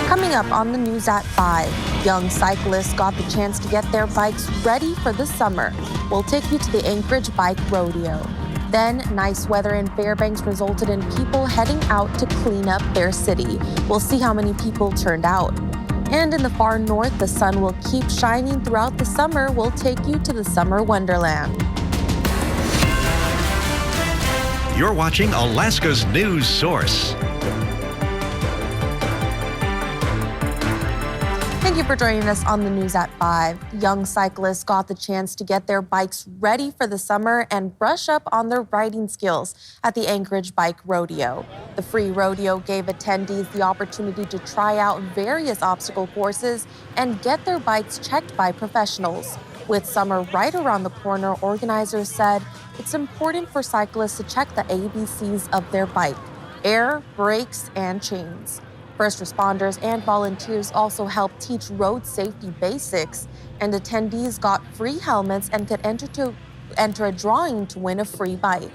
Coming up on the news at 5, young cyclists got the chance to get their bikes ready for the summer. We'll take you to the Anchorage Bike Rodeo. Then, nice weather in Fairbanks resulted in people heading out to clean up their city. We'll see how many people turned out. And in the far north, the sun will keep shining throughout the summer. We'll take you to the summer wonderland. You're watching Alaska's news source. Thank you for joining us on the news at 5. Young cyclists got the chance to get their bikes ready for the summer and brush up on their riding skills at the Anchorage Bike Rodeo. The free rodeo gave attendees the opportunity to try out various obstacle courses and get their bikes checked by professionals. With summer right around the corner, organizers said it's important for cyclists to check the ABCs of their bike: air, brakes, and chains. First responders and volunteers also helped teach road safety basics, and attendees got free helmets and could enter a drawing to win a free bike.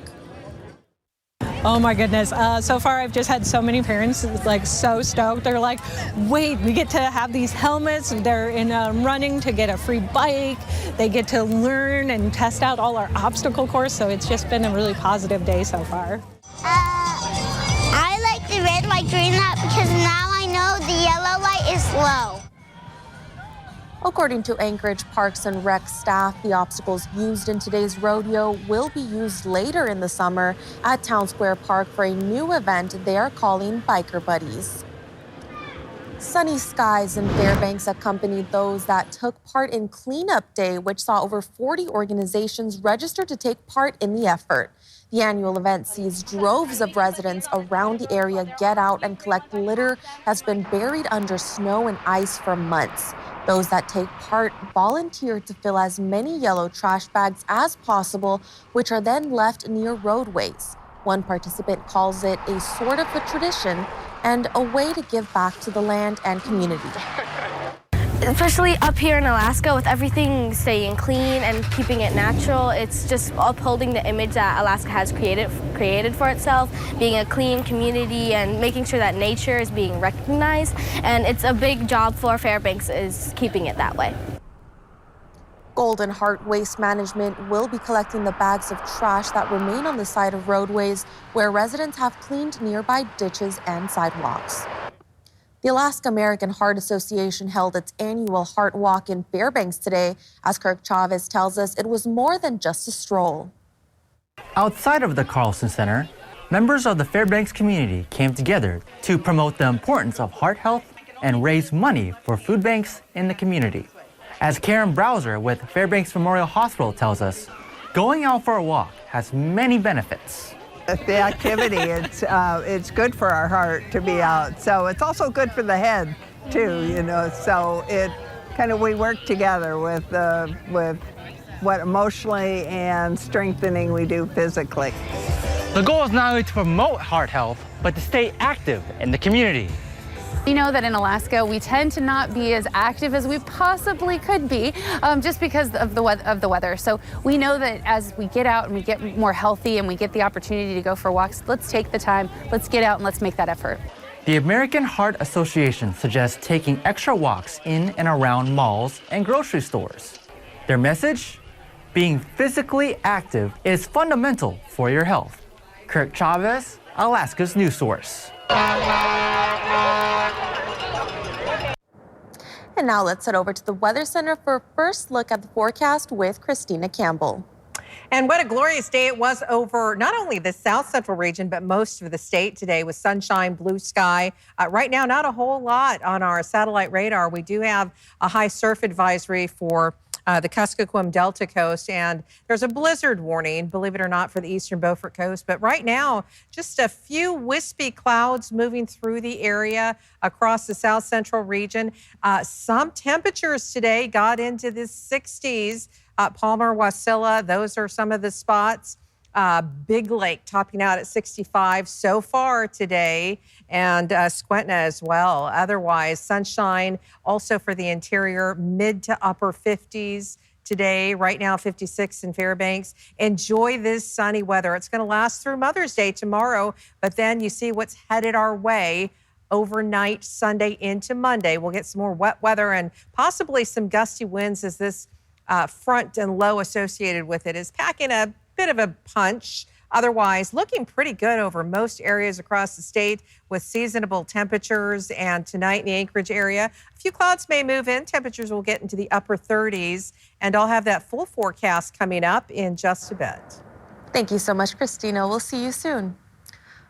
Oh my goodness. So far I've just had so many parents like so stoked. They're like, wait, we get to have these helmets. They're in running to get a free bike. They get to learn and test out all our obstacle course. So it's just been a really positive day so far. I like the red light, green light because now I know the yellow light is slow. According to Anchorage Parks and Rec staff, the obstacles used in today's rodeo will be used later in the summer at Town Square Park for a new event they are calling Biker Buddies. Sunny skies in Fairbanks accompanied those that took part in Cleanup Day, which saw over 40 organizations register to take part in the effort. The annual event sees droves of residents around the area get out and collect litter that's been buried under snow and ice for months. Those that take part volunteer to fill as many yellow trash bags as possible, which are then left near roadways. One participant calls it a sort of a tradition and a way to give back to the land and community. Especially up here in Alaska, with everything staying clean and keeping it natural, it's just upholding the image that Alaska has created for itself, being a clean community and making sure that nature is being recognized. And it's a big job for Fairbanks is keeping it that way. Golden Heart Waste Management will be collecting the bags of trash that remain on the side of roadways where residents have cleaned nearby ditches and sidewalks. The Alaska American Heart Association held its annual Heart Walk in Fairbanks today. As Kirk Chavez tells us, it was more than just a stroll. Outside of the Carlson Center, members of the Fairbanks community came together to promote the importance of heart health and raise money for food banks in the community. As Karen Browser with Fairbanks Memorial Hospital tells us, going out for a walk has many benefits. The activity, it's good for our heart to be out. So it's also good for the head too, you know. So it kind of, we work together with what emotionally and strengthening we do physically. The goal is not only to promote heart health, but to stay active in the community. We know that in Alaska, we tend to not be as active as we possibly could be just because of the weather. So we know that as we get out and we get more healthy and we get the opportunity to go for walks, let's take the time, let's get out and let's make that effort. The American Heart Association suggests taking extra walks in and around malls and grocery stores. Their message? Being physically active is fundamental for your health. Kirk Chavez, Alaska's news source. And now let's head over to the Weather Center for a first look at the forecast with Christina Campbell. And what a glorious day it was over not only the south central region, but most of the state today with sunshine, blue sky. Right now, not a whole lot on our satellite radar. We do have a high surf advisory for the Kuskokwim Delta Coast, and there's a blizzard warning, believe it or not, for the eastern Beaufort Coast. But right now, just a few wispy clouds moving through the area across the south central region. Some temperatures today got into the 60s. Palmer, Wasilla, those are some of the spots. Big Lake topping out at 65 so far today, and Squentna as well. Otherwise, sunshine also for the interior, mid to upper 50s today. Right now, 56 in Fairbanks. Enjoy this sunny weather. It's going to last through Mother's Day tomorrow, but then you see what's headed our way overnight Sunday into Monday. We'll get some more wet weather and possibly some gusty winds as this front and low associated with it is packing a bit of a punch. Otherwise, looking pretty good over most areas across the state with seasonable temperatures. And tonight in the Anchorage area, a few clouds may move in. Temperatures will get into the upper 30s. And I'll have that full forecast coming up in just a bit. Thank you so much, Christina. We'll see you soon.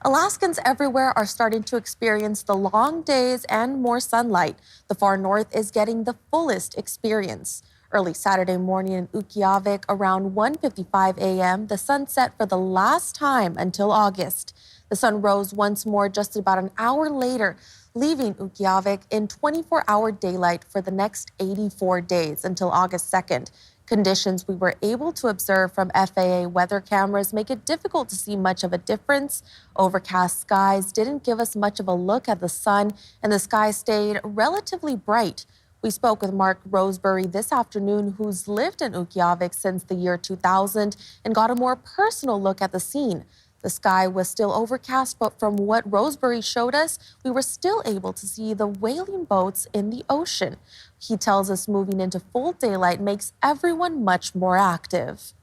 Alaskans everywhere are starting to experience the long days and more sunlight. The far north is getting the fullest experience. Early Saturday morning in Utqiagvik, around 1:55 a.m., the sun set for the last time until August. The sun rose once more just about an hour later, leaving Utqiagvik in 24-hour daylight for the next 84 days until August 2nd. Conditions we were able to observe from FAA weather cameras make it difficult to see much of a difference. Overcast skies didn't give us much of a look at the sun, and the sky stayed relatively bright. We spoke with Mark Roseberry this afternoon, who's lived in Utqiagvik since the year 2000 and got a more personal look at the scene. The sky was still overcast, but from what Roseberry showed us, we were still able to see the whaling boats in the ocean. He tells us moving into full daylight makes everyone much more active.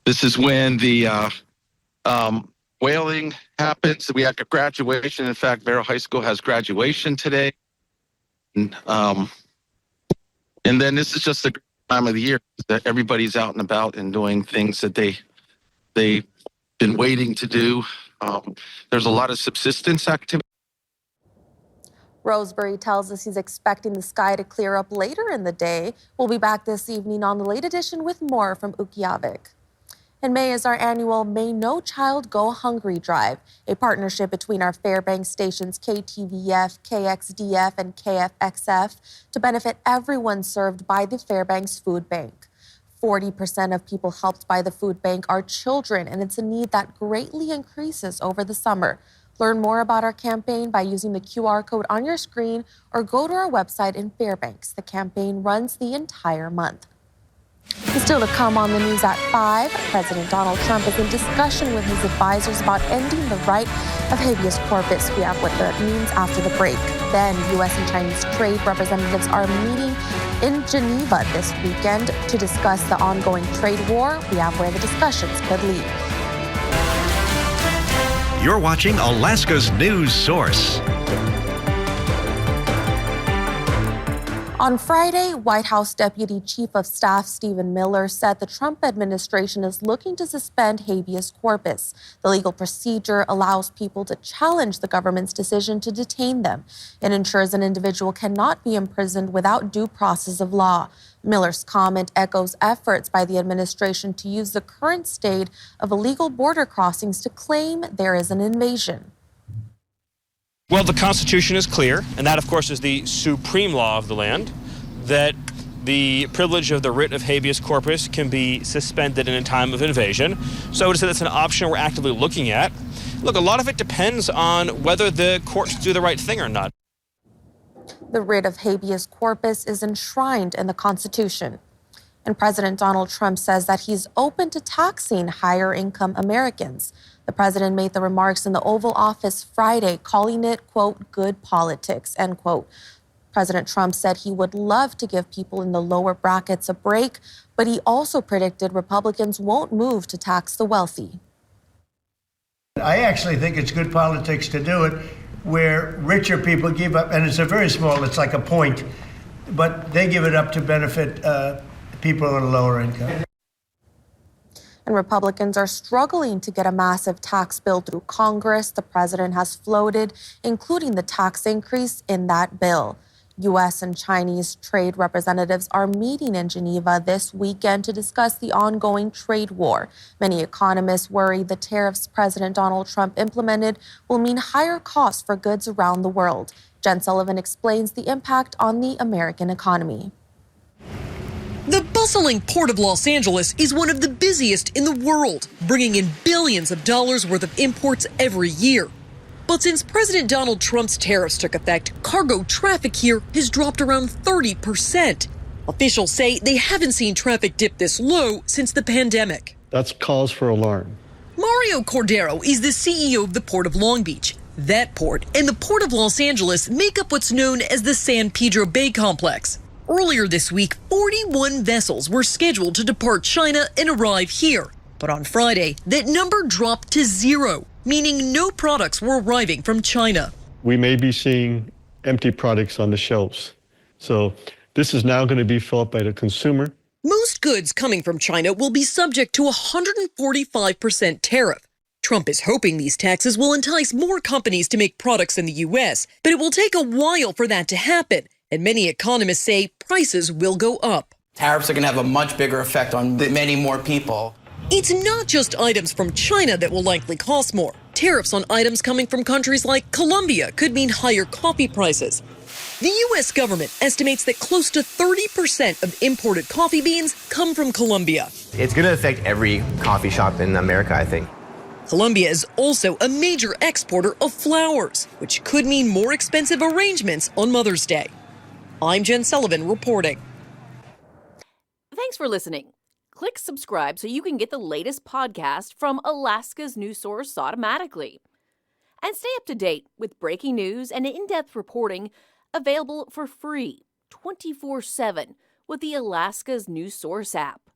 This is when the whaling happens. We have a graduation. In fact, Vero High School has graduation today. And then this is just the time of the year that everybody's out and about and doing things that they've been waiting to do. There's a lot of subsistence activity. Roseberry tells us he's expecting the sky to clear up later in the day. We'll be back this evening on the Late Edition with more from Utqiagvik. In May is our annual May No Child Go Hungry Drive, a partnership between our Fairbanks stations KTVF, KXDF, and KFXF to benefit everyone served by the Fairbanks Food Bank. 40% of people helped by the food bank are children, and it's a need that greatly increases over the summer. Learn more about our campaign by using the QR code on your screen or go to our website in Fairbanks. The campaign runs the entire month. And still to come on the news at 5, President Donald Trump is in discussion with his advisors about ending the right of habeas corpus. We have what that means after the break. Then U.S. and Chinese trade representatives are meeting in Geneva this weekend to discuss the ongoing trade war. We have where the discussions could lead. You're watching Alaska's news source. On Friday, White House Deputy Chief of Staff Stephen Miller said the Trump administration is looking to suspend habeas corpus. The legal procedure allows people to challenge the government's decision to detain them. It ensures an individual cannot be imprisoned without due process of law. Miller's comment echoes efforts by the administration to use the current state of illegal border crossings to claim there is an invasion. Well, the Constitution is clear, and that, of course, is the supreme law of the land, that the privilege of the writ of habeas corpus can be suspended in a time of invasion. So I would say that's an option we're actively looking at. Look, a lot of it depends on whether the courts do the right thing or not. The writ of habeas corpus is enshrined in the Constitution. And President Donald Trump says that he's open to taxing higher income Americans. The president made the remarks in the Oval Office Friday, calling it, quote, good politics, end quote. President Trump said he would love to give people in the lower brackets a break, but he also predicted Republicans won't move to tax the wealthy. I actually think it's good politics to do it where richer people give up, and it's a very small, it's like a point, but they give it up to benefit people at a lower income. And Republicans are struggling to get a massive tax bill through Congress. The president has floated, including the tax increase in that bill. U.S. and Chinese trade representatives are meeting in Geneva this weekend to discuss the ongoing trade war. Many economists worry the tariffs President Donald Trump implemented will mean higher costs for goods around the world. Jen Sullivan explains the impact on the American economy. The bustling port of Los Angeles is one of the busiest in the world, bringing in billions of dollars worth of imports every year. But since President Donald Trump's tariffs took effect, cargo traffic here has dropped around 30%. Officials say they haven't seen traffic dip this low since the pandemic. That's cause for alarm. Mario Cordero is the CEO of the Port of Long Beach. That port and the Port of Los Angeles make up what's known as the San Pedro Bay Complex. Earlier this week, 41 vessels were scheduled to depart China and arrive here. But on Friday, that number dropped to 0, meaning no products were arriving from China. We may be seeing empty products on the shelves. So this is now going to be felt by the consumer. Most goods coming from China will be subject to a 145% tariff. Trump is hoping these taxes will entice more companies to make products in the U.S., but it will take a while for that to happen, and many economists say prices will go up. Tariffs are going to have a much bigger effect on many more people. It's not just items from China that will likely cost more. Tariffs on items coming from countries like Colombia could mean higher coffee prices. The U.S. government estimates that close to 30% of imported coffee beans come from Colombia. It's going to affect every coffee shop in America, I think. Colombia is also a major exporter of flowers, which could mean more expensive arrangements on Mother's Day. I'm Jen Sullivan reporting. Thanks for listening. Click subscribe so you can get the latest podcast from Alaska's news source automatically. And stay up to date with breaking news and in-depth reporting available for free 24/7 with the Alaska's news source app.